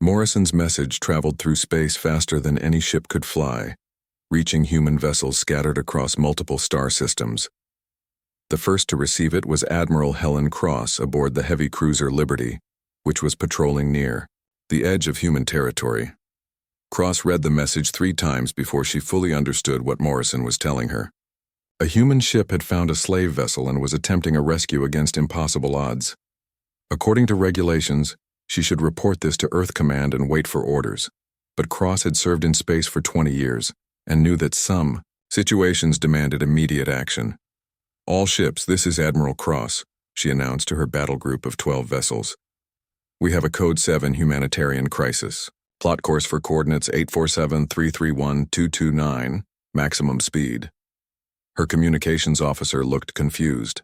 Morrison's message traveled through space faster than any ship could fly, reaching human vessels scattered across multiple star systems. The first to receive it was Admiral Helen Cross aboard the heavy cruiser Liberty, which was patrolling near the edge of human territory. Cross read the message 3 times before she fully understood what Morrison was telling her. A human ship had found a slave vessel and was attempting a rescue against impossible odds. According to regulations, she should report this to Earth Command and wait for orders, but Cross had served in space for 20 years and knew that some situations demanded immediate action. "All ships, this is Admiral Cross," she announced to her battle group of 12 vessels. "We have a Code 7 humanitarian crisis. Plot course for coordinates 847-331-229, maximum speed." Her communications officer looked confused.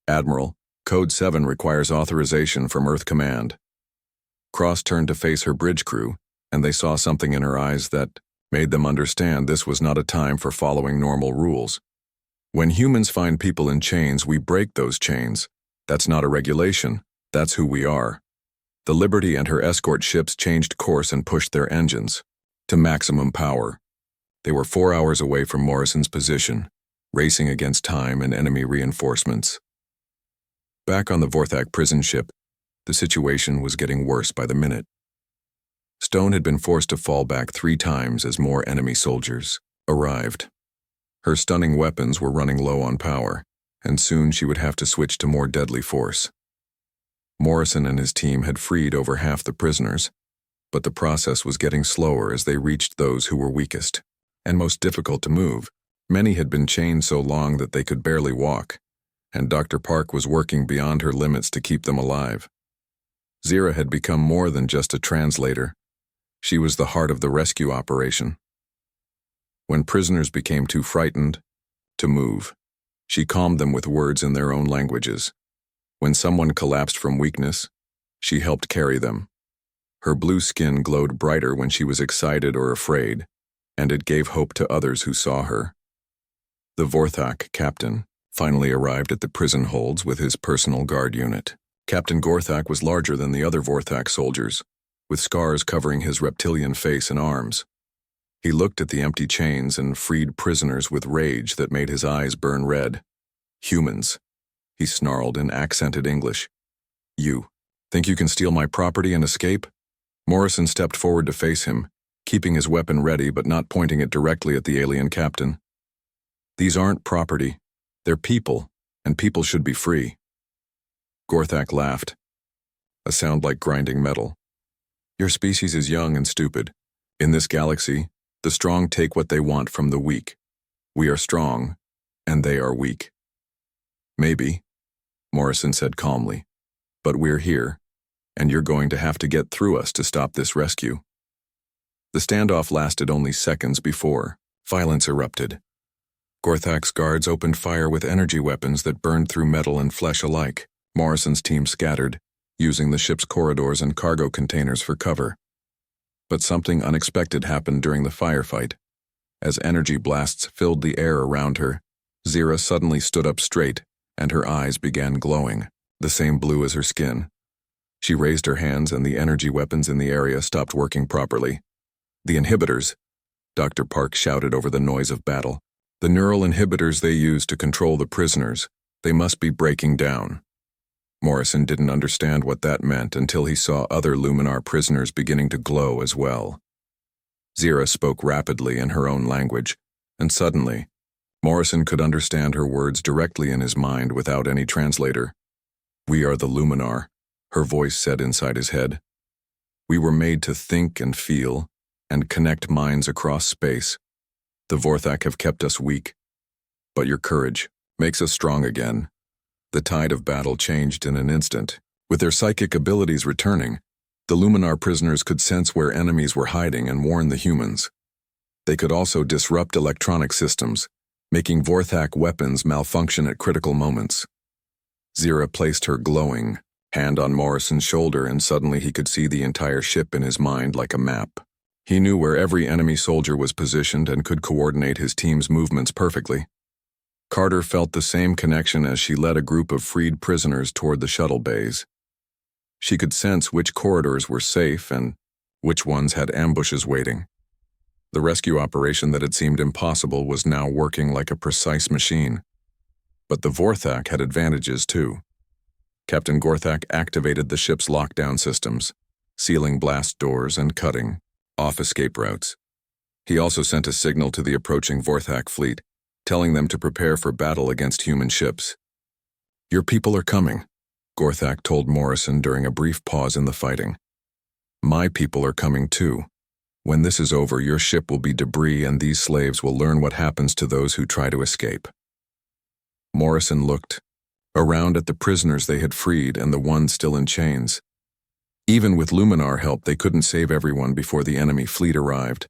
"Admiral, Code 7 requires authorization from Earth Command." Cross turned to face her bridge crew, and they saw something in her eyes that made them understand this was not a time for following normal rules. When humans find people in chains, we break those chains. That's not a regulation, that's who we are. The Liberty and her escort ships changed course and pushed their engines to maximum power. They were 4 hours away from Morrison's position, racing against time and enemy reinforcements. Back on the Vorthak prison ship, the situation was getting worse by the minute. Stone had been forced to fall back 3 times as more enemy soldiers arrived. Her stunning weapons were running low on power, and soon she would have to switch to more deadly force. Morrison and his team had freed over half the prisoners, but the process was getting slower as they reached those who were weakest and most difficult to move. Many had been chained so long that they could barely walk, and Dr. Park was working beyond her limits to keep them alive. Zira had become more than just a translator. She was the heart of the rescue operation. When prisoners became too frightened to move, she calmed them with words in their own languages. When someone collapsed from weakness, she helped carry them. Her blue skin glowed brighter when she was excited or afraid, and it gave hope to others who saw her. The Vorthak captain finally arrived at the prison holds with his personal guard unit. Captain Gorthak was larger than the other Vorthak soldiers, with scars covering his reptilian face and arms. He looked at the empty chains and freed prisoners with rage that made his eyes burn red. "Humans," he snarled in accented English. "You think you can steal my property and escape?" Morrison stepped forward to face him, keeping his weapon ready but not pointing it directly at the alien captain. "These aren't property. They're people, and people should be free." Gorthak laughed, a sound like grinding metal. "Your species is young and stupid. In this galaxy, the strong take what they want from the weak. We are strong, and they are weak." "Maybe," Morrison said calmly, "but we're here, and you're going to have to get through us to stop this rescue." The standoff lasted only seconds before violence erupted. Gorthak's guards opened fire with energy weapons that burned through metal and flesh alike. Morrison's team scattered, using the ship's corridors and cargo containers for cover. But something unexpected happened during the firefight. As energy blasts filled the air around her, Zira suddenly stood up straight, and her eyes began glowing, the same blue as her skin. She raised her hands and the energy weapons in the area stopped working properly. "The inhibitors," Dr. Park shouted over the noise of battle. "The neural inhibitors they use to control the prisoners. They must be breaking down." Morrison didn't understand what that meant until he saw other Luminar prisoners beginning to glow as well. Zira spoke rapidly in her own language, and suddenly, Morrison could understand her words directly in his mind without any translator. "We are the Luminar," her voice said inside his head. "We were made to think and feel, and connect minds across space. The Vorthak have kept us weak, but your courage makes us strong again." The tide of battle changed in an instant. With their psychic abilities returning, the Luminar prisoners could sense where enemies were hiding and warn the humans. They could also disrupt electronic systems, making Vorthak weapons malfunction at critical moments. Zira placed her glowing hand on Morrison's shoulder, and suddenly he could see the entire ship in his mind like a map. He knew where every enemy soldier was positioned and could coordinate his team's movements perfectly. Carter felt the same connection as she led a group of freed prisoners toward the shuttle bays. She could sense which corridors were safe and Which ones had ambushes waiting? The rescue operation that had seemed impossible was now working like a precise machine. But the Vorthak had advantages too. Captain Gorthak activated the ship's lockdown systems, sealing blast doors and cutting off escape routes. He also sent a signal to the approaching Vorthak fleet, telling them to prepare for battle against human ships. "Your people are coming," Gorthak told Morrison during a brief pause in the fighting. "My people are coming too. When this is over, your ship will be debris and these slaves will learn what happens to those who try to escape." Morrison looked around at the prisoners they had freed and the ones still in chains. Even with Luminar help, they couldn't save everyone before the enemy fleet arrived.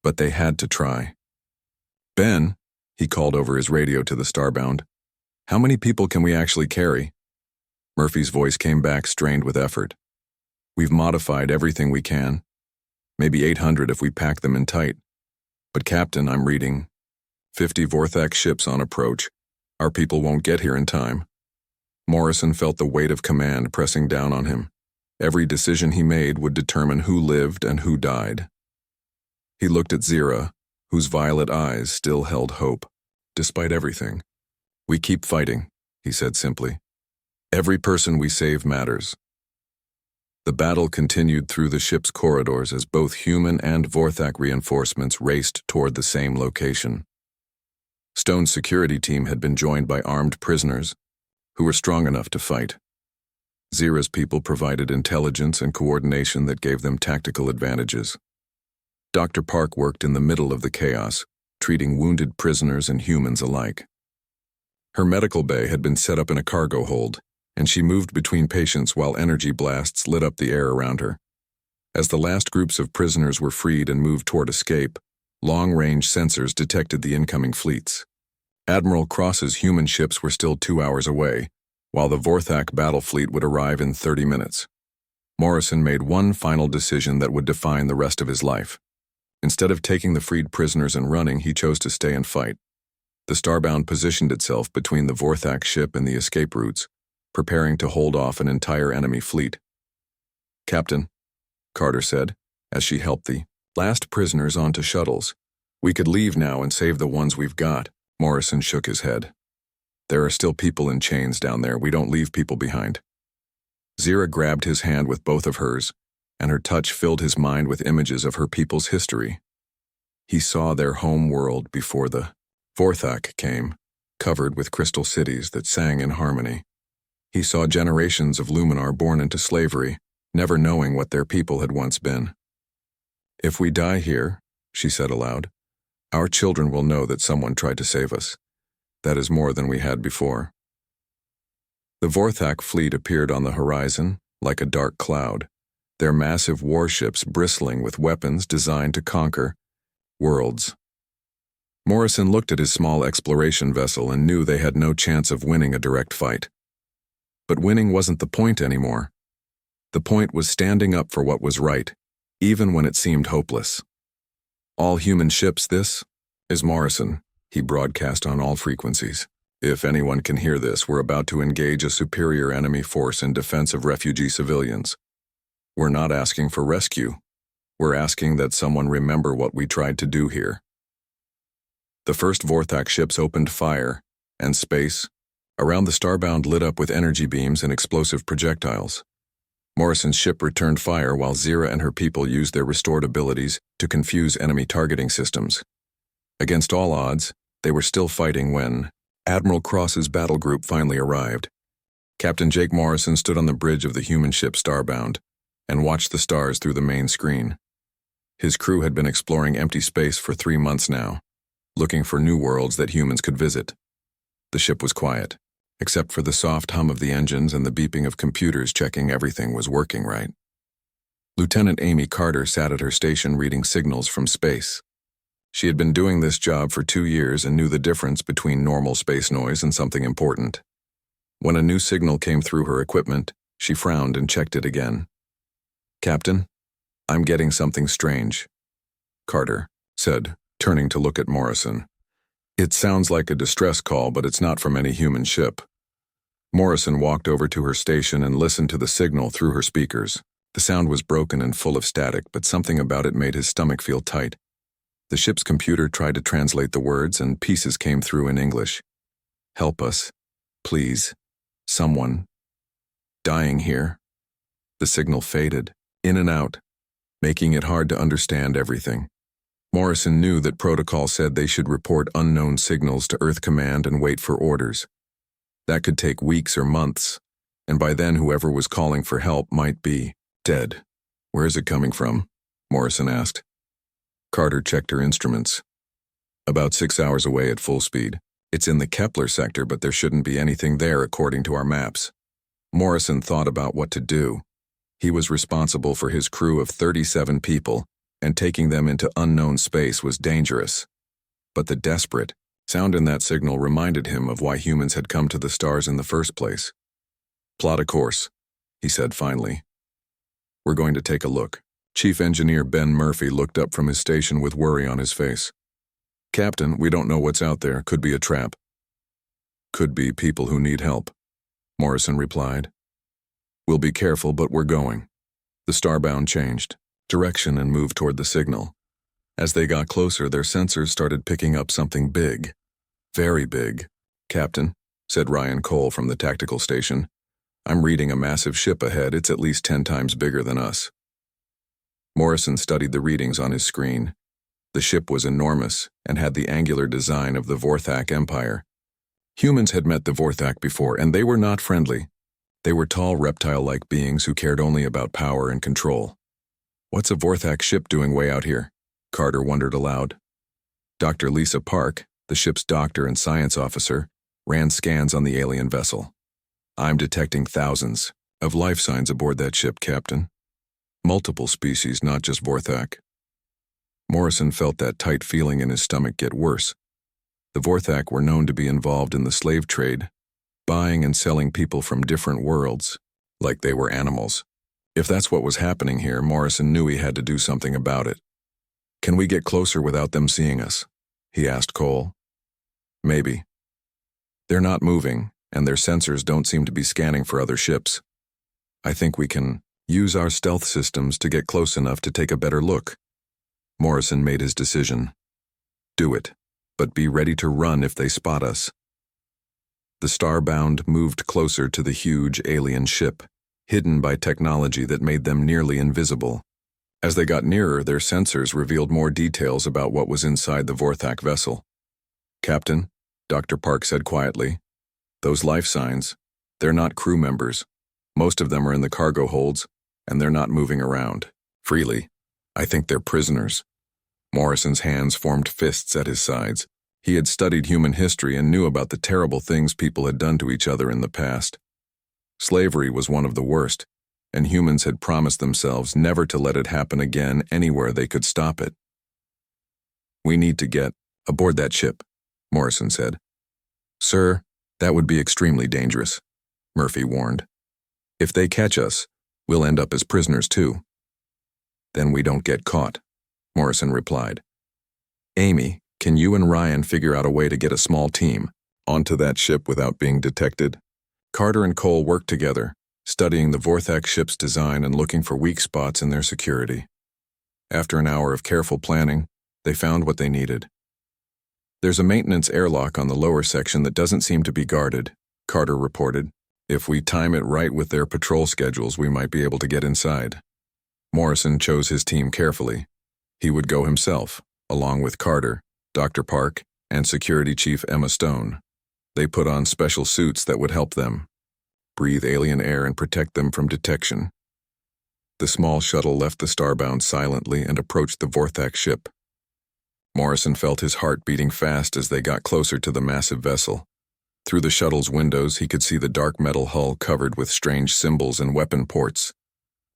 But they had to try. "Ben," he called over his radio to the Starbound, "how many people can we actually carry?" Murphy's voice came back, strained with effort. "We've modified everything we can. Maybe 800 if we pack them in tight. But Captain, I'm reading 50 Vorthak ships on approach. Our people won't get here in time." Morrison felt the weight of command pressing down on him. Every decision he made would determine who lived and who died. He looked at Zira, whose violet eyes still held hope, despite everything. "We keep fighting," he said simply. "Every person we save matters." The battle continued through the ship's corridors as both human and Vorthak reinforcements raced toward the same location. Stone's security team had been joined by armed prisoners who were strong enough to fight. Zira's people provided intelligence and coordination that gave them tactical advantages. Dr. Park worked in the middle of the chaos, treating wounded prisoners and humans alike. Her medical bay had been set up in a cargo hold, and she moved between patients while energy blasts lit up the air around her. As the last groups of prisoners were freed and moved toward escape, long-range sensors detected the incoming fleets. Admiral Cross's human ships were still 2 hours away, while the Vorthak battle fleet would arrive in 30 minutes. Morrison made one final decision that would define the rest of his life. Instead of taking the freed prisoners and running, he chose to stay and fight. The Starbound positioned itself between the Vorthak ship and the escape routes, preparing to hold off an entire enemy fleet. "Captain," Carter said, as she helped the last prisoners onto shuttles, "we could leave now and save the ones we've got." Morrison shook his head. "There are still people in chains down there. We don't leave people behind." Zira grabbed his hand with both of hers, and her touch filled his mind with images of her people's history. He saw their home world before the Vorthak came, covered with crystal cities that sang in harmony. He saw generations of Luminar born into slavery, never knowing what their people had once been. "If we die here," she said aloud, "our children will know that someone tried to save us. That is more than we had before." The Vorthak fleet appeared on the horizon like a dark cloud, their massive warships bristling with weapons designed to conquer worlds. Morrison looked at his small exploration vessel and knew they had no chance of winning a direct fight. But winning wasn't the point anymore. The point was standing up for what was right, even when it seemed hopeless. "All human ships, this is Morrison," he broadcast on all frequencies. "If anyone can hear this, we're about to engage a superior enemy force in defense of refugee civilians. We're not asking for rescue. We're asking that someone remember what we tried to do here." The first Vorthak ships opened fire, and space around the Starbound lit up with energy beams and explosive projectiles. Morrison's ship returned fire while Zira and her people used their restored abilities to confuse enemy targeting systems. Against all odds, they were still fighting when Admiral Cross's battle group finally arrived. Captain Jake Morrison stood on the bridge of the human ship Starbound and watched the stars through the main screen. His crew had been exploring empty space for 3 months now, looking for new worlds that humans could visit. The ship was quiet, except for the soft hum of the engines and the beeping of computers checking everything was working right. Lieutenant Amy Carter sat at her station reading signals from space. She had been doing this job for 2 years and knew the difference between normal space noise and something important. When a new signal came through her equipment, she frowned and checked it again. "Captain, I'm getting something strange," Carter said, turning to look at Morrison. "It sounds like a distress call, but it's not from any human ship." Morrison walked over to her station and listened to the signal through her speakers. The sound was broken and full of static, but something about it made his stomach feel tight. The ship's computer tried to translate the words, and pieces came through in English. "Help us. Please. Someone. Dying here." The signal faded, in and out, making it hard to understand everything. Morrison knew that protocol said they should report unknown signals to Earth Command and wait for orders. That could take weeks or months, and by then whoever was calling for help might be dead. "Where is it coming from?" Morrison asked. Carter checked her instruments. "About 6 hours away at full speed. It's in the Kepler sector, but there shouldn't be anything there according to our maps." Morrison thought about what to do. He was responsible for his crew of 37 people, and taking them into unknown space was dangerous. But the desperate sound in that signal reminded him of why humans had come to the stars in the first place. "Plot a course," he said finally. "We're going to take a look." Chief Engineer Ben Murphy looked up from his station with worry on his face. "Captain, we don't know what's out there. Could be a trap." "Could be people who need help," Morrison replied. "We'll be careful, but we're going." The Starbound changed direction and moved toward the signal. As they got closer, their sensors started picking up something big. "Very big." "Captain," said Ryan Cole from the tactical station, "I'm reading a massive ship ahead. It's at least 10 times bigger than us." Morrison studied the readings on his screen. The ship was enormous and had the angular design of the Vorthak Empire. Humans had met the Vorthak before, and they were not friendly. They were tall, reptile-like beings who cared only about power and control. "What's a Vorthak ship doing way out here?" Carter wondered aloud. Dr. Lisa Park, the ship's doctor and science officer, ran scans on the alien vessel. "I'm detecting thousands of life signs aboard that ship, Captain. Multiple species, not just Vorthak." Morrison felt that tight feeling in his stomach get worse. The Vorthak were known to be involved in the slave trade, buying and selling people from different worlds, like they were animals. If that's what was happening here, Morrison knew he had to do something about it. "Can we get closer without them seeing us?" he asked Cole. "Maybe. They're not moving, and their sensors don't seem to be scanning for other ships. I think we can use our stealth systems to get close enough to take a better look." Morrison made his decision. "Do it, but be ready to run if they spot us." The Starbound moved closer to the huge alien ship, hidden by technology that made them nearly invisible. As they got nearer, their sensors revealed more details about what was inside the Vorthak vessel. "Captain," Dr. Park said quietly, "those life signs, they're not crew members. Most of them are in the cargo holds, and they're not moving around freely. I think they're prisoners." Morrison's hands formed fists at his sides. He had studied human history and knew about the terrible things people had done to each other in the past. Slavery was one of the worst, and humans had promised themselves never to let it happen again anywhere they could stop it. "We need to get aboard that ship," Morrison said. "Sir, that would be extremely dangerous," Murphy warned. "If they catch us, we'll end up as prisoners too." "Then we don't get caught," Morrison replied. "Amy, can you and Ryan figure out a way to get a small team onto that ship without being detected?" Carter and Cole worked together, studying the Vorthak ship's design and looking for weak spots in their security. After an hour of careful planning, they found what they needed. "There's a maintenance airlock on the lower section that doesn't seem to be guarded," Carter reported. "If we time it right with their patrol schedules, we might be able to get inside." Morrison chose his team carefully. He would go himself, along with Carter, Dr. Park, and Security Chief Emma Stone. They put on special suits that would help them breathe alien air and protect them from detection. The small shuttle left the Starbound silently and approached the Vorthak ship. Morrison felt his heart beating fast as they got closer to the massive vessel. Through the shuttle's windows, he could see the dark metal hull covered with strange symbols and weapon ports.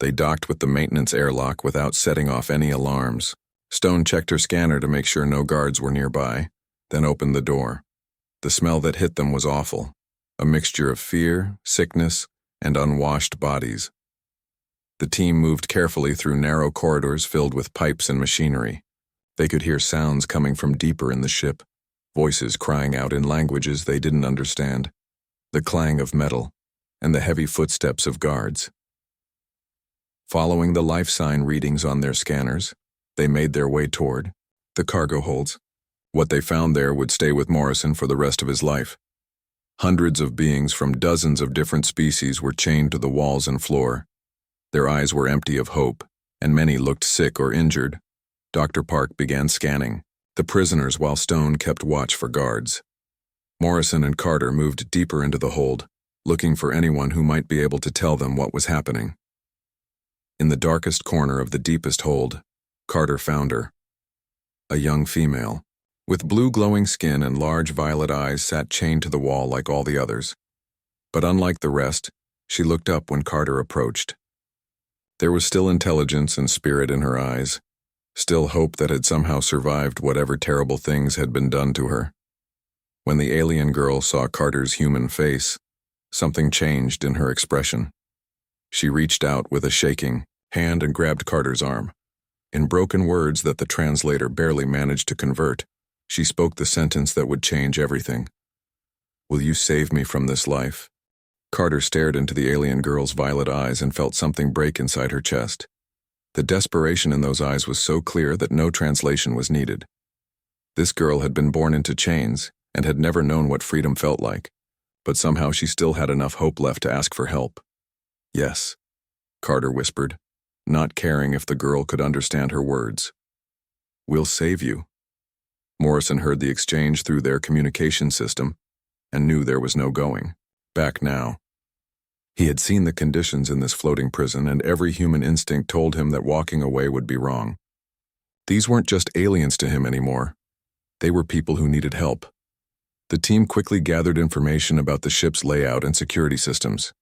They docked with the maintenance airlock without setting off any alarms. Stone checked her scanner to make sure no guards were nearby, then opened the door. The smell that hit them was awful, a mixture of fear, sickness, and unwashed bodies. The team moved carefully through narrow corridors filled with pipes and machinery. They could hear sounds coming from deeper in the ship, voices crying out in languages they didn't understand, the clang of metal, and the heavy footsteps of guards. Following the life sign readings on their scanners, they made their way toward the cargo holds. What they found there would stay with Morrison for the rest of his life. Hundreds of beings from dozens of different species were chained to the walls and floor. Their eyes were empty of hope, and many looked sick or injured. Dr. Park began scanning the prisoners while Stone kept watch for guards. Morrison and Carter moved deeper into the hold, looking for anyone who might be able to tell them what was happening. In the darkest corner of the deepest hold, Carter found her. A young female, with blue glowing skin and large violet eyes, sat chained to the wall like all the others. But unlike the rest, she looked up when Carter approached. There was still intelligence and spirit in her eyes, still hope that had somehow survived whatever terrible things had been done to her. When the alien girl saw Carter's human face, something changed in her expression. She reached out with a shaking hand and grabbed Carter's arm. In broken words that the translator barely managed to convert, she spoke the sentence that would change everything. "Will you save me from this life?" Carter stared into the alien girl's violet eyes and felt something break inside her chest. The desperation in those eyes was so clear that no translation was needed. This girl had been born into chains and had never known what freedom felt like, but somehow she still had enough hope left to ask for help. "Yes," Carter whispered, not caring if the girl could understand her words. "We'll save you." Morrison heard the exchange through their communication system and knew there was no going back now. He had seen the conditions in this floating prison, and every human instinct told him that walking away would be wrong. These weren't just aliens to him anymore. They were people who needed help. The team quickly gathered information about the ship's layout and security systems.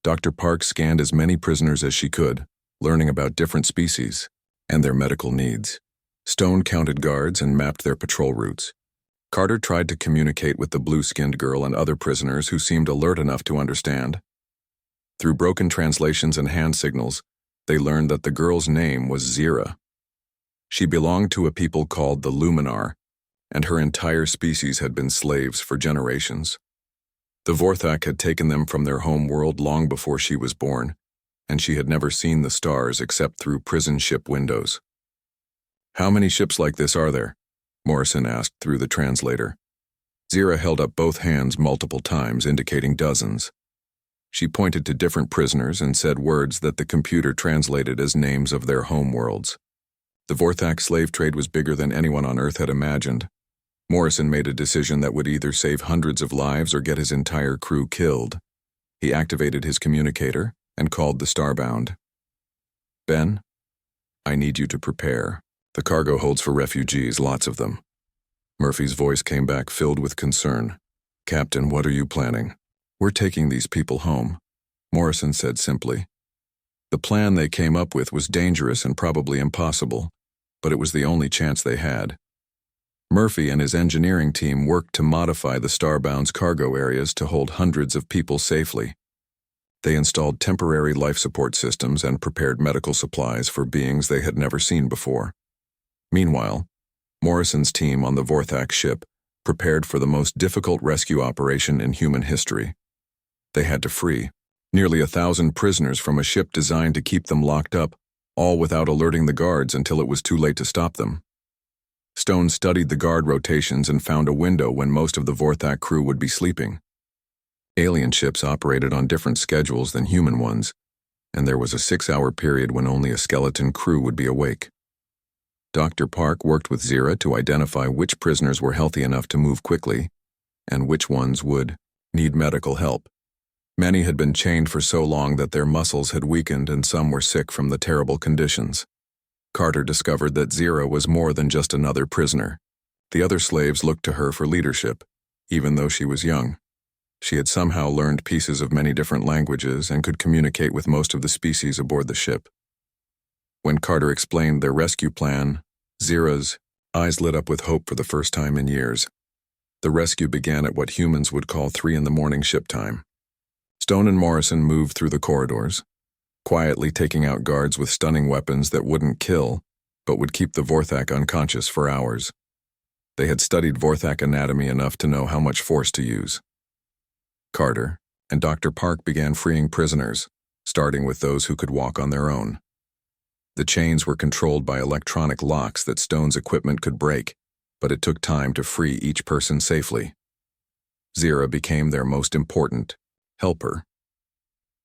Dr. Park scanned as many prisoners as she could, learning about different species and their medical needs. Stone counted guards and mapped their patrol routes. Carter tried to communicate with the blue-skinned girl and other prisoners who seemed alert enough to understand. Through broken translations and hand signals, they learned that the girl's name was Zira. She belonged to a people called the Luminar, and her entire species had been slaves for generations. The Vorthak had taken them from their home world long before she was born, and she had never seen the stars except through prison ship windows. "How many ships like this are there?" Morrison asked through the translator. Zira held up both hands multiple times, indicating dozens. She pointed to different prisoners and said words that the computer translated as names of their home worlds. The Vorthak slave trade was bigger than anyone on Earth had imagined. Morrison made a decision that would either save hundreds of lives or get his entire crew killed. He activated his communicator and called the Starbound. "Ben, I need you to prepare. The cargo holds for refugees, lots of them." Murphy's voice came back filled with concern. "Captain, what are you planning?" "We're taking these people home," Morrison said simply. The plan they came up with was dangerous and probably impossible, but it was the only chance they had. Murphy and his engineering team worked to modify the Starbound's cargo areas to hold hundreds of people safely. They installed temporary life support systems and prepared medical supplies for beings they had never seen before. Meanwhile, Morrison's team on the Vorthak ship prepared for the most difficult rescue operation in human history. They had to free nearly 1,000 prisoners from a ship designed to keep them locked up, all without alerting the guards until it was too late to stop them. Stone studied the guard rotations and found a window when most of the Vorthak crew would be sleeping. Alien ships operated on different schedules than human ones, and there was a 6-hour period when only a skeleton crew would be awake. Dr. Park worked with Zira to identify which prisoners were healthy enough to move quickly, and which ones would need medical help. Many had been chained for so long that their muscles had weakened, and some were sick from the terrible conditions. Carter discovered that Zira was more than just another prisoner. The other slaves looked to her for leadership, even though she was young. She had somehow learned pieces of many different languages and could communicate with most of the species aboard the ship. When Carter explained their rescue plan, Zira's eyes lit up with hope for the first time in years. The rescue began at what humans would call 3 a.m. ship time. Stone and Morrison moved through the corridors, quietly taking out guards with stunning weapons that wouldn't kill, but would keep the Vorthak unconscious for hours. They had studied Vorthak anatomy enough to know how much force to use. Carter and Dr. Park began freeing prisoners, starting with those who could walk on their own. The chains were controlled by electronic locks that Stone's equipment could break, but it took time to free each person safely. Zira became their most important helper.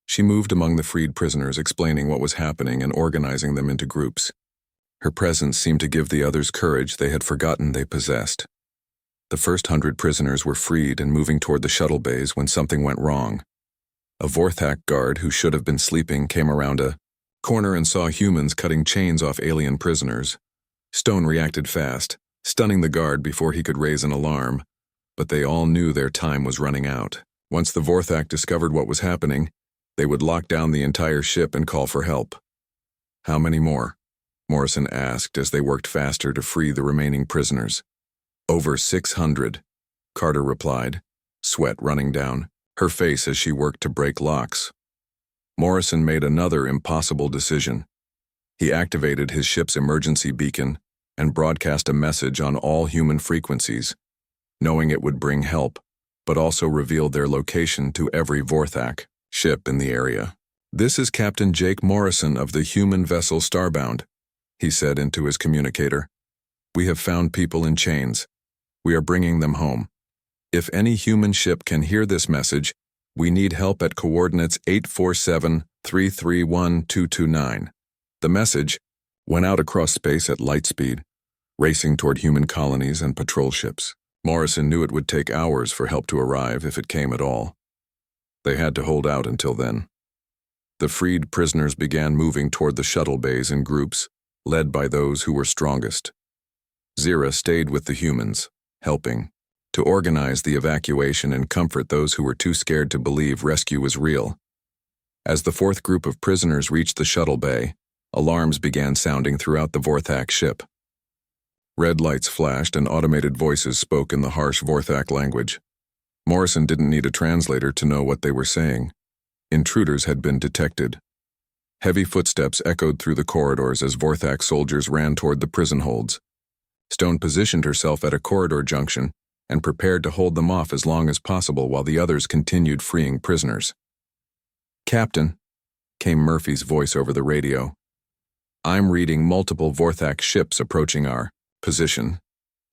She moved among the freed prisoners, explaining what was happening and organizing them into groups. Her presence seemed to give the others courage they had forgotten they possessed. The first 100 prisoners were freed and moving toward the shuttle bays when something went wrong. A Vorthak guard who should have been sleeping came around a corner and saw humans cutting chains off alien prisoners. Stone reacted fast, stunning the guard before he could raise an alarm, but they all knew their time was running out. Once the Vorthak discovered what was happening, they would lock down the entire ship and call for help. How many more? Morrison asked as they worked faster to free the remaining prisoners. Over 600, Carter replied, sweat running down her face as she worked to break locks. Morrison made another impossible decision. He activated his ship's emergency beacon and broadcast a message on all human frequencies, knowing it would bring help, but also revealed their location to every Vorthak ship in the area. "This is Captain Jake Morrison of the human vessel Starbound," he said into his communicator. "We have found people in chains. We are bringing them home. If any human ship can hear this message, we need help at coordinates 847-331-229. The message went out across space at light speed, racing toward human colonies and patrol ships. Morrison knew it would take hours for help to arrive if it came at all. They had to hold out until then. The freed prisoners began moving toward the shuttle bays in groups, led by those who were strongest. Zira stayed with the humans, helping to organize the evacuation and comfort those who were too scared to believe rescue was real. As the fourth group of prisoners reached the shuttle bay, alarms began sounding throughout the Vorthak ship. Red lights flashed and automated voices spoke in the harsh Vorthak language. Morrison didn't need a translator to know what they were saying. Intruders had been detected. Heavy footsteps echoed through the corridors as Vorthak soldiers ran toward the prison holds. Stone positioned herself at a corridor junction and prepared to hold them off as long as possible while the others continued freeing prisoners. "Captain," came Murphy's voice over the radio. "I'm reading multiple Vorthak ships approaching our position.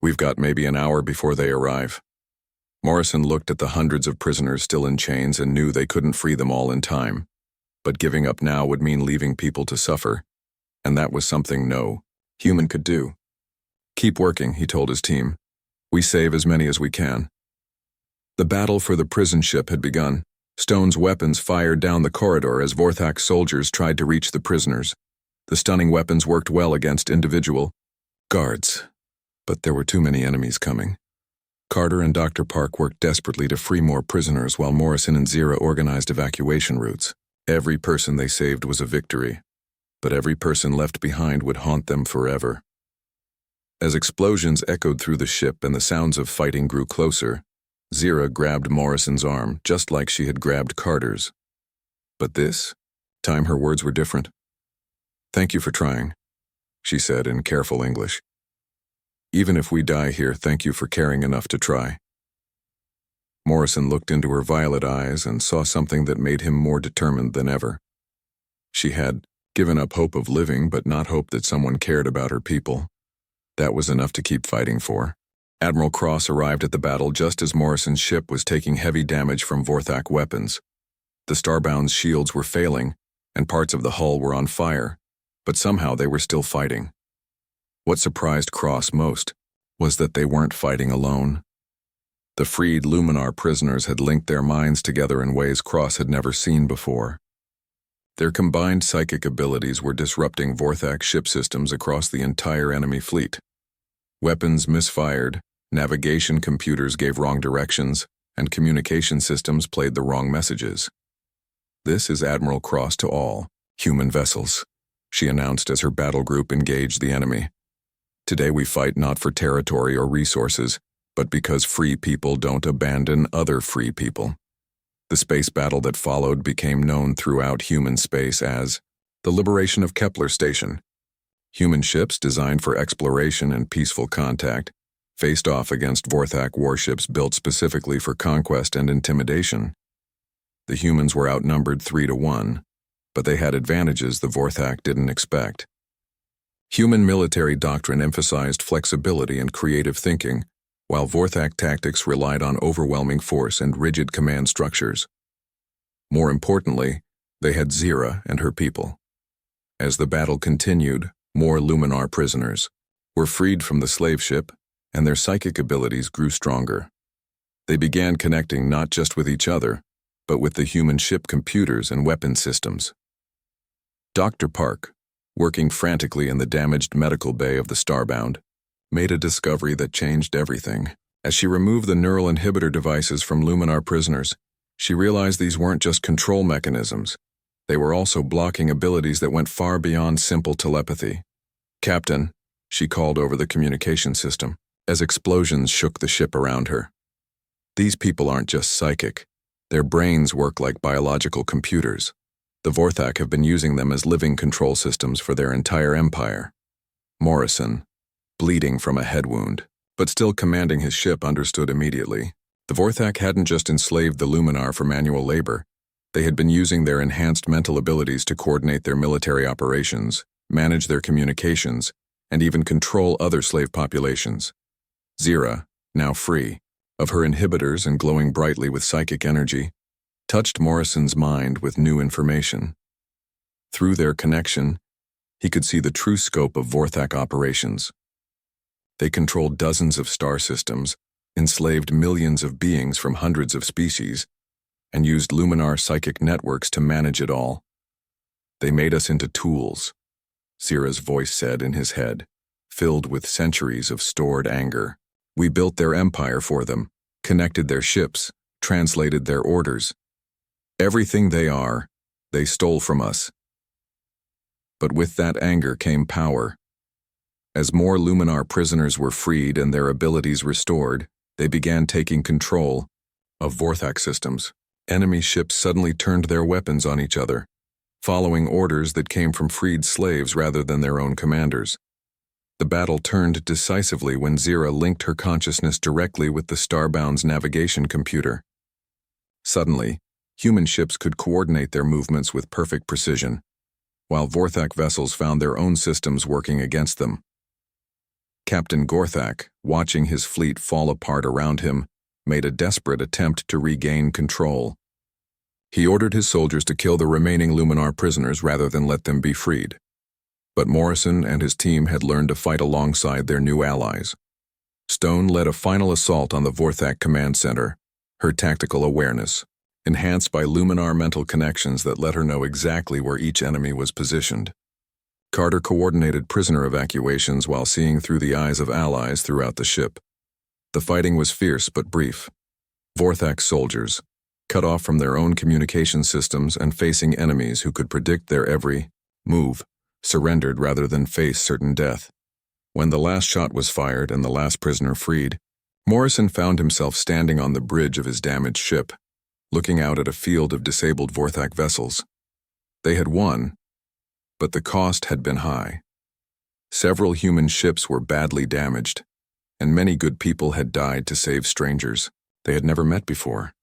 We've got maybe an hour before they arrive." Morrison looked at the hundreds of prisoners still in chains and knew they couldn't free them all in time. But giving up now would mean leaving people to suffer, and that was something no human could do. "Keep working," he told his team. "We save as many as we can." The battle for the prison ship had begun. Stone's weapons fired down the corridor as Vorthak soldiers tried to reach the prisoners. The stunning weapons worked well against individual guards, but there were too many enemies coming. Carter and Dr. Park worked desperately to free more prisoners while Morrison and Zira organized evacuation routes. Every person they saved was a victory, but every person left behind would haunt them forever. As explosions echoed through the ship and the sounds of fighting grew closer, Zira grabbed Morrison's arm just like she had grabbed Carter's. But this time her words were different. "Thank you for trying," she said in careful English. "Even if we die here, thank you for caring enough to try." Morrison looked into her violet eyes and saw something that made him more determined than ever. She had given up hope of living, but not hope that someone cared about her people. That was enough to keep fighting for. Admiral Cross arrived at the battle just as Morrison's ship was taking heavy damage from Vorthak weapons. The Starbound's shields were failing, and parts of the hull were on fire, but somehow they were still fighting. What surprised Cross most was that they weren't fighting alone. The freed Luminar prisoners had linked their minds together in ways Cross had never seen before. Their combined psychic abilities were disrupting Vorthak ship systems across the entire enemy fleet. Weapons misfired, navigation computers gave wrong directions, and communication systems played the wrong messages. "This is Admiral Cross to all human vessels," she announced as her battle group engaged the enemy. "Today we fight not for territory or resources, but because free people don't abandon other free people." The space battle that followed became known throughout human space as the liberation of Kepler Station. Human ships designed for exploration and peaceful contact faced off against Vorthak warships built specifically for conquest and intimidation. The humans were outnumbered 3-1, but they had advantages the Vorthak didn't expect. Human military doctrine emphasized flexibility and creative thinking, while Vorthak tactics relied on overwhelming force and rigid command structures. More importantly, they had Zira and her people. As the battle continued, more Luminar prisoners were freed from the slave ship, and their psychic abilities grew stronger. They began connecting not just with each other, but with the human ship computers and weapon systems. Dr. Park, working frantically in the damaged medical bay of the Starbound, made a discovery that changed everything. As she removed the neural inhibitor devices from Luminar prisoners, she realized these weren't just control mechanisms. They were also blocking abilities that went far beyond simple telepathy. "Captain," she called over the communication system, as explosions shook the ship around her. "These people aren't just psychic. Their brains work like biological computers. The Vorthak have been using them as living control systems for their entire empire." Morrison, bleeding from a head wound, but still commanding his ship, understood immediately. The Vorthak hadn't just enslaved the Luminar for manual labor. They had been using their enhanced mental abilities to coordinate their military operations, manage their communications, and even control other slave populations. Zira, now free, of her inhibitors and glowing brightly with psychic energy, touched Morrison's mind with new information. Through their connection, he could see the true scope of Vorthak operations. They controlled dozens of star systems, enslaved millions of beings from hundreds of species, and used Luminar psychic networks to manage it all. "They made us into tools," Zira's voice said in his head, filled with centuries of stored anger. "We built their empire for them, connected their ships, translated their orders. Everything they are, they stole from us." But with that anger came power. As more Luminar prisoners were freed and their abilities restored, they began taking control of Vorthak systems. Enemy ships suddenly turned their weapons on each other, following orders that came from freed slaves rather than their own commanders. The battle turned decisively when Zira linked her consciousness directly with the Starbound's navigation computer. Suddenly, human ships could coordinate their movements with perfect precision, while Vorthak vessels found their own systems working against them. Captain Gorthak, watching his fleet fall apart around him, made a desperate attempt to regain control. He ordered his soldiers to kill the remaining Luminar prisoners rather than let them be freed. But Morrison and his team had learned to fight alongside their new allies. Stone led a final assault on the Vorthak command center, her tactical awareness, enhanced by Luminar mental connections that let her know exactly where each enemy was positioned. Carter coordinated prisoner evacuations while seeing through the eyes of allies throughout the ship. The fighting was fierce but brief. Vorthak soldiers, cut off from their own communication systems and facing enemies who could predict their every move, surrendered rather than face certain death. When the last shot was fired and the last prisoner freed, Morrison found himself standing on the bridge of his damaged ship, looking out at a field of disabled Vorthak vessels. They had won, but the cost had been high. Several human ships were badly damaged, and many good people had died to save strangers they had never met before.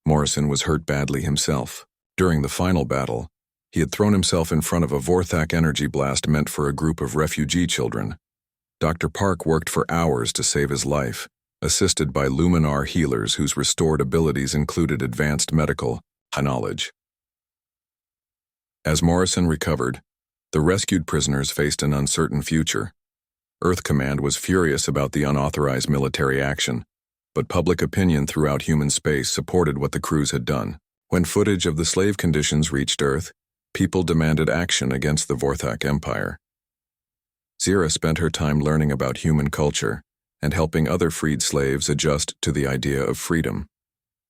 Morrison was hurt badly himself. During the final battle, he had thrown himself in front of a Vorthak energy blast meant for a group of refugee children. Dr. Park worked for hours to save his life, assisted by Luminar healers whose restored abilities included advanced medical knowledge. As Morrison recovered, the rescued prisoners faced an uncertain future. Earth Command was furious about the unauthorized military action, but public opinion throughout human space supported what the crews had done. When footage of the slave conditions reached Earth, people demanded action against the Vorthak Empire. Zira spent her time learning about human culture and helping other freed slaves adjust to the idea of freedom.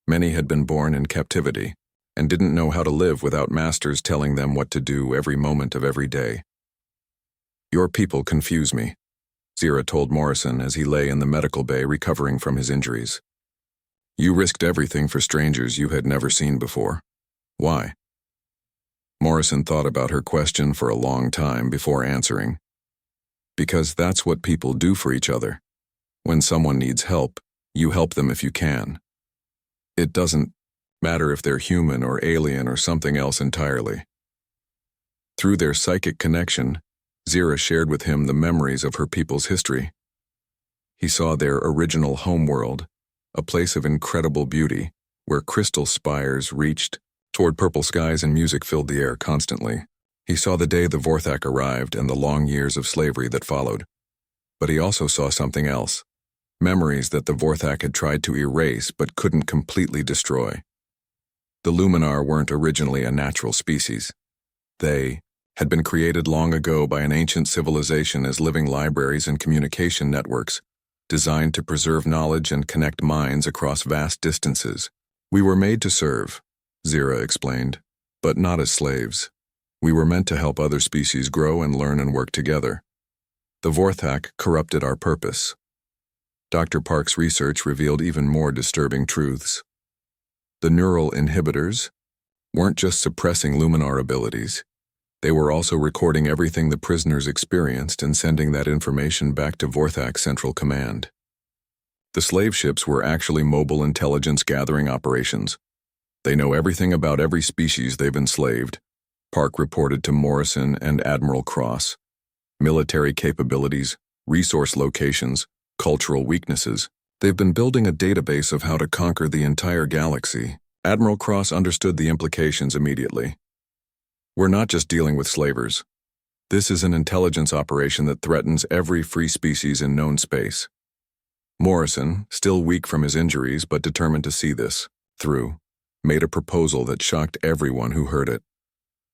Many had been born in captivity and didn't know how to live without masters telling them what to do every moment of every day. "Your people confuse me," Zira told Morrison as he lay in the medical bay recovering from his injuries. "You risked everything for strangers you had never seen before. Why?" Morrison thought about her question for a long time before answering. "Because that's what people do for each other. When someone needs help, you help them if you can. It doesn't matter if they're human or alien or something else entirely. Through their psychic connection, Zira shared with him the memories of her people's history. He saw their original homeworld, a place of incredible beauty, where crystal spires reached toward purple skies and music filled the air constantly. He saw the day the Vorthak arrived and the long years of slavery that followed. But he also saw something else, memories that the Vorthak had tried to erase but couldn't completely destroy. The Luminar weren't originally a natural species. They had been created long ago by an ancient civilization as living libraries and communication networks, designed to preserve knowledge and connect minds across vast distances. We were made to serve, Zira explained, but not as slaves. We were meant to help other species grow and learn and work together. The Vorthak corrupted our purpose. Dr. Park's research revealed even more disturbing truths. The neural inhibitors weren't just suppressing Luminar abilities. They were also recording everything the prisoners experienced and sending that information back to Vorthak Central Command. The slave ships were actually mobile intelligence gathering operations. They know everything about every species they've enslaved, Park reported to Morrison and Admiral Cross. Military capabilities, resource locations, cultural weaknesses. They've been building a database of how to conquer the entire galaxy. Admiral Cross understood the implications immediately. We're not just dealing with slavers. This is an intelligence operation that threatens every free species in known space. Morrison, still weak from his injuries but determined to see this through, made a proposal that shocked everyone who heard it.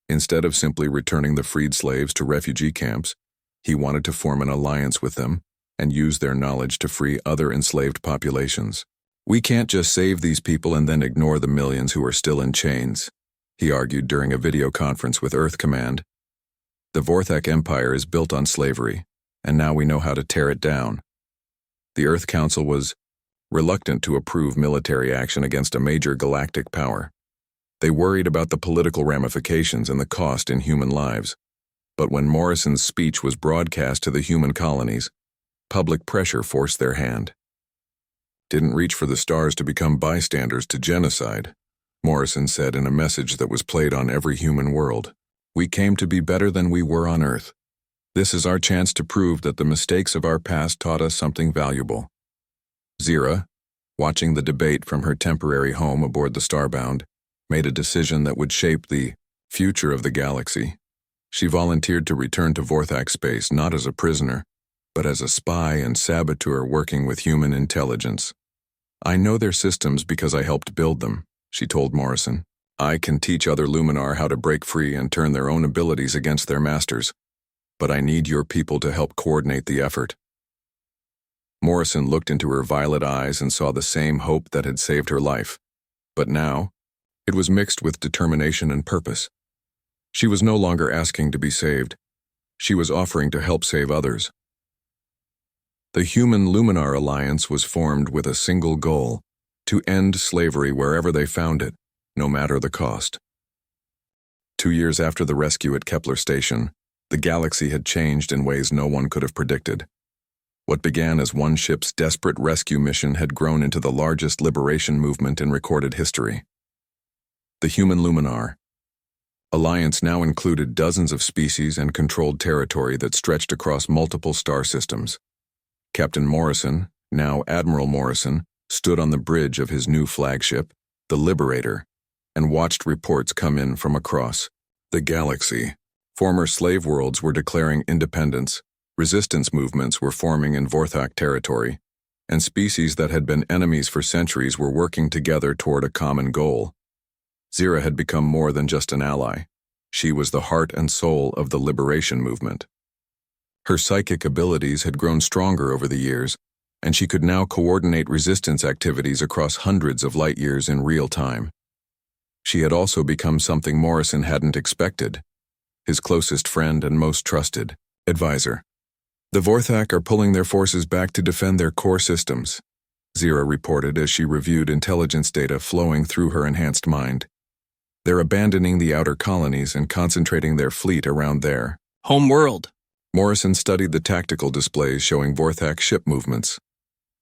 Instead of simply returning the freed slaves to refugee camps, he wanted to form an alliance with them and use their knowledge to free other enslaved populations. We can't just save these people and then ignore the millions who are still in chains, he argued during a video conference with Earth Command. The Vorthak Empire is built on slavery, and now we know how to tear it down. The Earth Council was reluctant to approve military action against a major galactic power. They worried about the political ramifications and the cost in human lives. But when Morrison's speech was broadcast to the human colonies, public pressure forced their hand. Didn't reach for the stars to become bystanders to genocide, Morrison said in a message that was played on every human world. We came to be better than we were on Earth. This is our chance to prove that the mistakes of our past taught us something valuable. Zira, watching the debate from her temporary home aboard the Starbound, made a decision that would shape the future of the galaxy. She volunteered to return to Vorthak space not as a prisoner, but as a spy and saboteur working with human intelligence. I know their systems because I helped build them, she told Morrison. I can teach other Luminar how to break free and turn their own abilities against their masters, but I need your people to help coordinate the effort. Morrison looked into her violet eyes and saw the same hope that had saved her life, but now it was mixed with determination and purpose. She was no longer asking to be saved. She was offering to help save others. The Human Luminar Alliance was formed with a single goal: to end slavery wherever they found it, no matter the cost. 2 years after the rescue at Kepler Station, the galaxy had changed in ways no one could have predicted. What began as one ship's desperate rescue mission had grown into the largest liberation movement in recorded history. The Human Luminar Alliance now included dozens of species and controlled territory that stretched across multiple star systems. Captain Morrison, now Admiral Morrison, stood on the bridge of his new flagship, the Liberator, and watched reports come in from across the galaxy. Former slave worlds were declaring independence, resistance movements were forming in Vorthak territory, and species that had been enemies for centuries were working together toward a common goal. Zira had become more than just an ally. She was the heart and soul of the liberation movement. Her psychic abilities had grown stronger over the years, and she could now coordinate resistance activities across hundreds of light years in real time. She had also become something Morrison hadn't expected: his closest friend and most trusted advisor. The Vorthak are pulling their forces back to defend their core systems, Zira reported as she reviewed intelligence data flowing through her enhanced mind. They're abandoning the outer colonies and concentrating their fleet around their home world. Morrison studied the tactical displays showing Vorthak ship movements.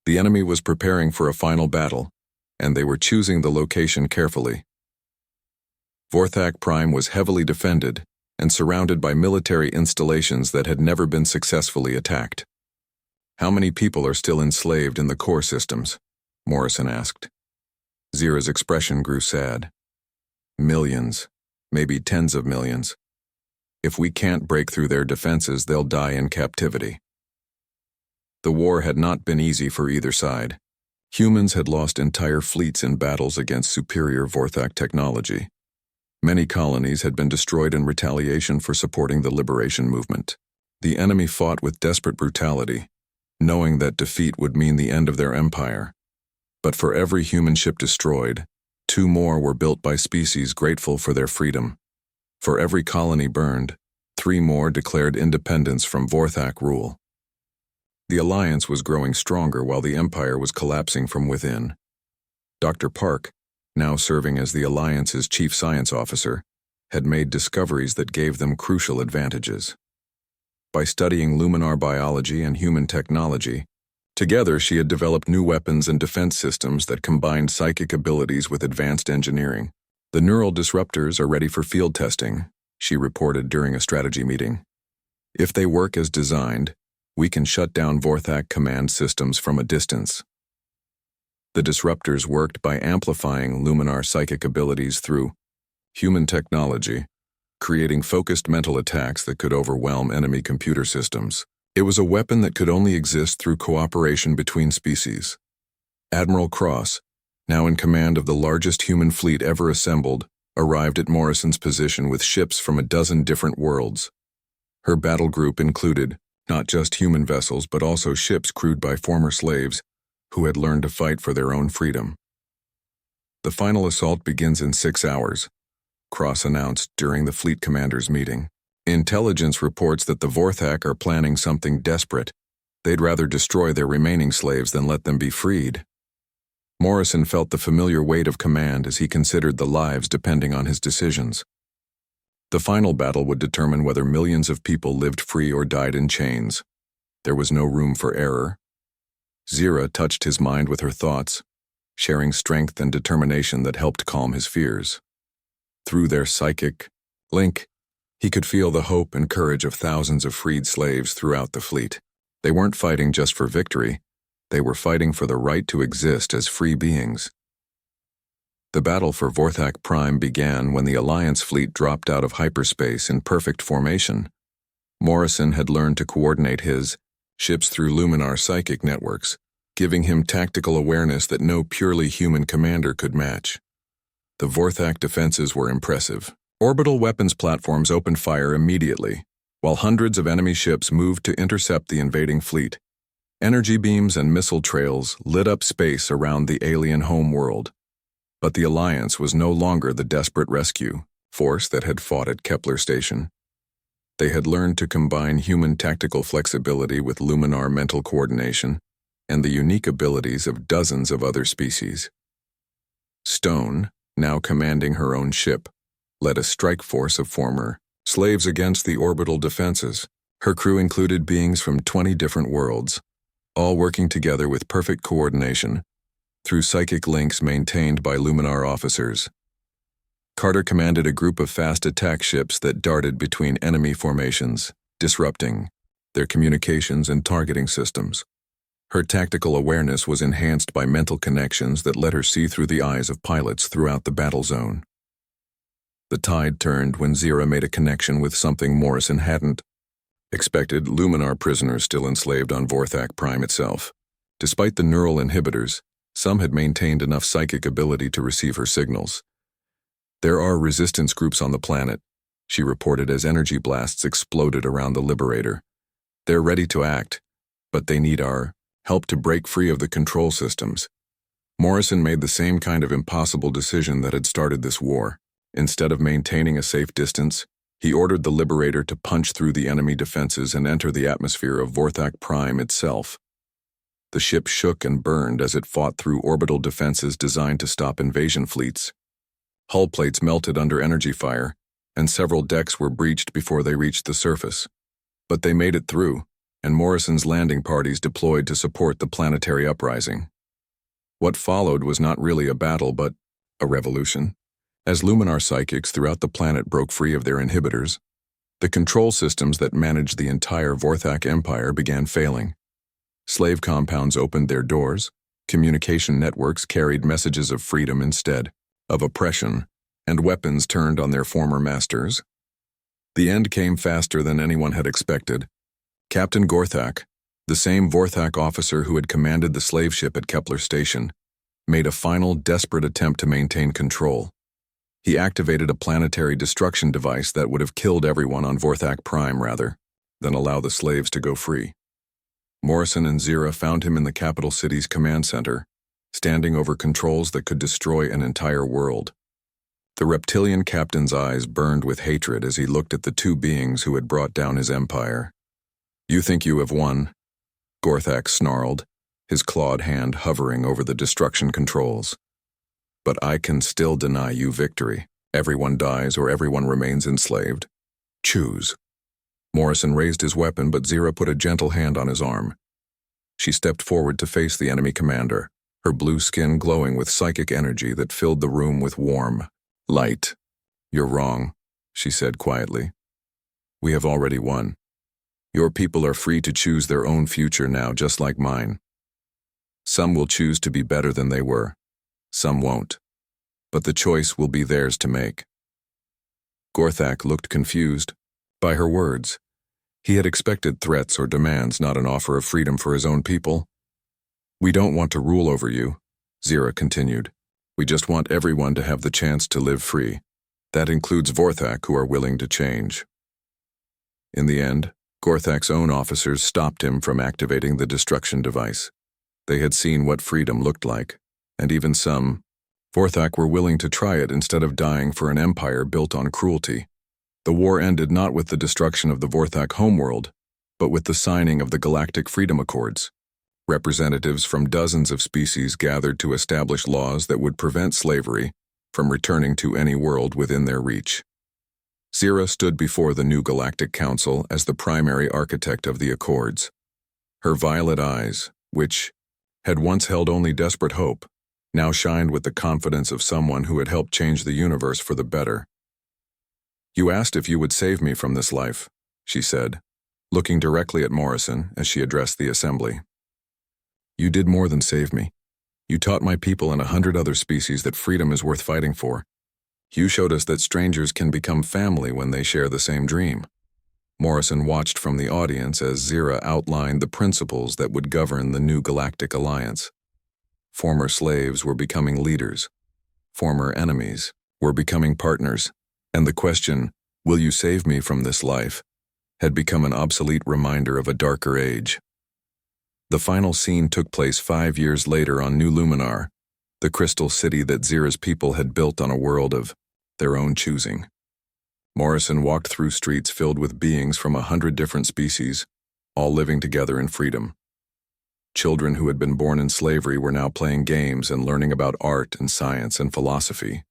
The enemy was preparing for a final battle, and they were choosing the location carefully. Vorthak Prime was heavily defended, and surrounded by military installations that had never been successfully attacked. "How many people are still enslaved in the core systems?" Morrison asked. Zira's expression grew sad. "Millions, maybe tens of millions. If we can't break through their defenses, they'll die in captivity." The war had not been easy for either side. Humans had lost entire fleets in battles against superior Vorthak technology. Many colonies had been destroyed in retaliation for supporting the liberation movement. The enemy fought with desperate brutality, knowing that defeat would mean the end of their empire. But for every human ship destroyed, 2 more were built by species grateful for their freedom. For every colony burned, 3 more declared independence from Vorthak rule. The alliance was growing stronger while the empire was collapsing from within. Dr. Park, now serving as the alliance's chief science officer, had made discoveries that gave them crucial advantages. By studying luminar biology and human technology, together she had developed new weapons and defense systems that combined psychic abilities with advanced engineering. "The neural disruptors are ready for field testing," she reported during a strategy meeting. "If they work as designed, we can shut down Vorthak command systems from a distance." The disruptors worked by amplifying luminar psychic abilities through human technology, creating focused mental attacks that could overwhelm enemy computer systems. It was a weapon that could only exist through cooperation between species. Admiral Cross, now in command of the largest human fleet ever assembled, arrived at Morrison's position with ships from a dozen different worlds. Her battle group included not just human vessels but also ships crewed by former slaves who had learned to fight for their own freedom. "The final assault begins in 6 hours, Cross announced during the fleet commander's meeting. "Intelligence reports that the Vorthak are planning something desperate. They'd rather destroy their remaining slaves than let them be freed." Morrison felt the familiar weight of command as he considered the lives depending on his decisions. The final battle would determine whether millions of people lived free or died in chains. There was no room for error. Zira touched his mind with her thoughts, sharing strength and determination that helped calm his fears. Through their psychic link, he could feel the hope and courage of thousands of freed slaves throughout the fleet. They weren't fighting just for victory, they were fighting for the right to exist as free beings. The battle for Vorthak Prime began when the Alliance fleet dropped out of hyperspace in perfect formation. Morrison had learned to coordinate his ships through luminar psychic networks, giving him tactical awareness that no purely human commander could match. The Vorthak defenses were impressive. Orbital weapons platforms opened fire immediately, while hundreds of enemy ships moved to intercept the invading fleet. Energy beams and missile trails lit up space around the alien homeworld. But the Alliance was no longer the desperate rescue force that had fought at Kepler Station. They had learned to combine human tactical flexibility with luminar mental coordination and the unique abilities of dozens of other species. Stone, now commanding her own ship, led a strike force of former slaves against the orbital defenses. Her crew included beings from 20 different worlds, all working together with perfect coordination through psychic links maintained by luminar officers. Carter commanded a group of fast attack ships that darted between enemy formations, disrupting their communications and targeting systems. Her tactical awareness was enhanced by mental connections that let her see through the eyes of pilots throughout the battle zone. The tide turned when Zira made a connection with something Morrison hadn't expected: luminar prisoners still enslaved on Vorthak Prime itself. Despite the neural inhibitors, some had maintained enough psychic ability to receive her signals. "There are resistance groups on the planet," she reported as energy blasts exploded around the Liberator. "They're ready to act, but they need our help to break free of the control systems." Morrison made the same kind of impossible decision that had started this war. Instead of maintaining a safe distance, he ordered the Liberator to punch through the enemy defenses and enter the atmosphere of Vorthak Prime itself. The ship shook and burned as it fought through orbital defenses designed to stop invasion fleets. Hull plates melted under energy fire, and several decks were breached before they reached the surface. But they made it through, and Morrison's landing parties deployed to support the planetary uprising. What followed was not really a battle but a revolution. As luminar psychics throughout the planet broke free of their inhibitors, The control systems that managed the entire Vorthak Empire began failing. Slave compounds opened their doors, communication networks carried messages of freedom instead of oppression, and weapons turned on their former masters. The end came faster than anyone had expected. Captain Gorthak, the same Vorthak officer who had commanded the slave ship at Kepler Station, made a final desperate attempt to maintain control. He activated a planetary destruction device that would have killed everyone on Vorthak Prime rather than allow the slaves to go free. Morrison and Zira found him in the capital city's command center, standing over controls that could destroy an entire world. The reptilian captain's eyes burned with hatred as he looked at the two beings who had brought down his empire. "You think you have won?" Gorthak snarled, his clawed hand hovering over the destruction controls. "But I can still deny you victory. Everyone dies or everyone remains enslaved. Choose." Morrison raised his weapon, but Zira put a gentle hand on his arm. She stepped forward to face the enemy commander, her blue skin glowing with psychic energy that filled the room with warm light. "You're wrong," she said quietly. "We have already won. Your people are free to choose their own future now, just like mine. Some will choose to be better than they were. Some won't. But the choice will be theirs to make." Gorthak looked confused by her words. He had expected threats or demands, not an offer of freedom for his own people. "We don't want to rule over you," Zira continued. "We just want everyone to have the chance to live free. That includes Vorthak, who are willing to change." In the end, Gorthak's own officers stopped him from activating the destruction device. They had seen what freedom looked like, and even some Vorthak were willing to try it instead of dying for an empire built on cruelty. The war ended not with the destruction of the Vorthak homeworld, but with the signing of the Galactic Freedom Accords. Representatives from dozens of species gathered to establish laws that would prevent slavery from returning to any world within their reach. Zira stood before the new Galactic Council as the primary architect of the Accords. Her violet eyes, which had once held only desperate hope, now shined with the confidence of someone who had helped change the universe for the better. "You asked if you would save me from this life," she said, looking directly at Morrison as she addressed the assembly. "You did more than save me. You taught my people and 100 other species that freedom is worth fighting for. You showed us that strangers can become family when they share the same dream." Morrison watched from the audience as Zira outlined the principles that would govern the new Galactic Alliance. Former slaves were becoming leaders. Former enemies were becoming partners. And the question, "Will you save me from this life?" had become an obsolete reminder of a darker age. The final scene took place 5 years later on New Luminar, the crystal city that Zira's people had built on a world of their own choosing. Morrison walked through streets filled with beings from 100 different species, all living together in freedom. Children who had been born in slavery were now playing games and learning about art and science and philosophy.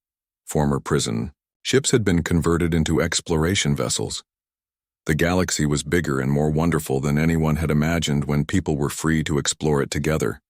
Former prison ships had been converted into exploration vessels. The galaxy was bigger and more wonderful than anyone had imagined when people were free to explore it together.